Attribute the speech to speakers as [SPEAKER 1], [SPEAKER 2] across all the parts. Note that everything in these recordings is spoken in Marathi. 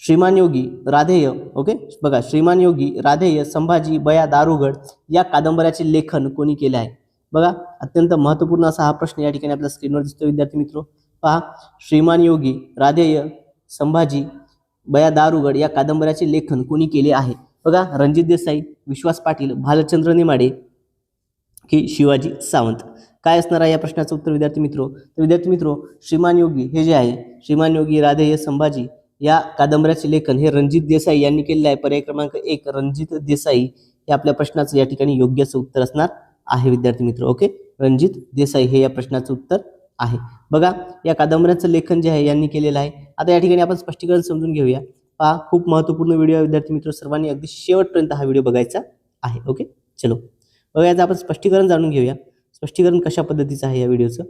[SPEAKER 1] श्रीमान योगी, राधेय, ओके बघा, श्रीमान योगी, राधेय, संभाजी, बया, दारुगड या कादंबऱ्याचे लेखन कोणी केले आहे? बघा, अत्यंत महत्त्वपूर्ण असा हा प्रश्न या ठिकाणी आपल्या स्क्रीनवर दिसतो विद्यार्थी मित्रो. पहा, श्रीमान योगी, राधेय, संभाजी, बया, दारुगड या कादंबऱ्याचे लेखन कोणी केले आहे? बघा, रणजित देसाई, विश्वास पाटील, भालचंद्र नेमाडे की शिवाजी सावंत. काय असणार आहे या प्रश्नाचं उत्तर विद्यार्थी मित्रो? तर विद्यार्थी मित्रो, श्रीमान योगी हे जे आहे, श्रीमान योगी, राधेय, संभाजी या कादंबऱ्याचे लेखन हे रणजित देसाई यांनी केलेले आहे. पर्याय क्रमांक 1 रणजित देसाई हे आपल्या प्रश्नाचं या ठिकाणी योग्य असं उत्तर असणार आहे विद्यार्थी मित्र. ओके, रणजित देसाई हे या प्रश्नाचं उत्तर आहे. बघा, या कादंबऱ्याचं लेखन जे आहे यांनी केलेलं आहे. आता या ठिकाणी आपण स्पष्टीकरण समजून घेऊया. पहा, खूप महत्त्वपूर्ण व्हिडिओ आहे विद्यार्थी मित्र, सर्वांनी अगदी शेवटपर्यंत हा व्हिडिओ बघायचा आहे. ओके, चलो बघा, याचं आपण स्पष्टीकरण जाणून घेऊया. स्पष्टीकरण कशा पद्धतीचं आहे या व्हिडिओचं.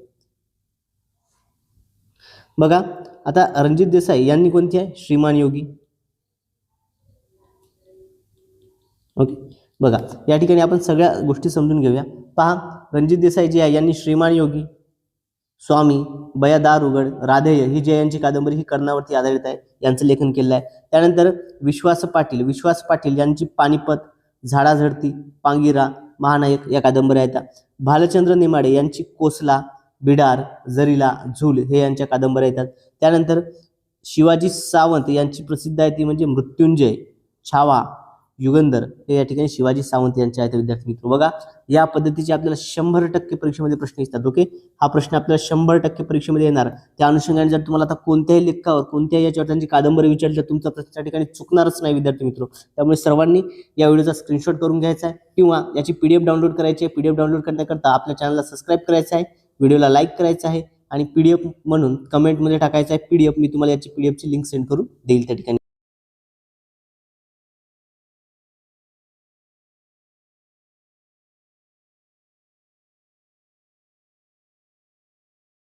[SPEAKER 1] बघा, आता रणजित देसाई यांनी कोणती आहे? श्रीमान योगी. ओके, बघा, या ठिकाणी आपण सगळ्या गोष्टी समजून घेऊया. पहा, रणजित देसाई जे आहे यांनी श्रीमान योगी, स्वामी, बया, दारुगड, राधेय ही जे यांची कादंबरी ही कर्णावरती आधारित आहे, यांचं लेखन केलेलं आहे. त्यानंतर विश्वास पाटील यांची पानिपत, झाडाझडती, पांगिरा, महानायक या कादंबऱ्या आहेत. भालचंद्र नेमाडे यांची कोसला, बिडार, जरीला, झूल हे यांच्या कादंबऱ्या येतात. त्यानंतर शिवाजी सावंत यांची प्रसिद्ध आहे ती म्हणजे मृत्युंजय, छावा, युगंधर हे या ठिकाणी शिवाजी सावंत यांचे आहेत विद्यार्थी मित्र. बघा, या पद्धतीचे आपल्याला 100% परीक्षेमध्ये प्रश्न येतात. ओके, हा प्रश्न आपल्याला 100% परीक्षेमध्ये येणार. त्या अनुषंगाने जर तुम्हाला आता कोणत्याही लेखावर कोणत्याही याच्यावर त्यांची कादंबरी विचारली तर तुमचा प्रश्न त्या ठिकाणी चुकणारच नाही विद्यार्थी मित्र. त्यामुळे सर्वांनी या व्हिडिओचा स्क्रीनशॉट करून घ्यायचा आहे किंवा याची PDF डाउनलोड करायची आहे. PDF डाउनलोड करण्याकरता आपल्या चॅनलला सबस्क्राईब करायचं आहे, व्हिडिओला लाईक करायचं आहे आणि PDF म्हणून कमेंटमध्ये टाकायचं आहे PDF. मी तुम्हाला याची PDF ची लिंक सेंड करून देईल त्या ठिकाणी.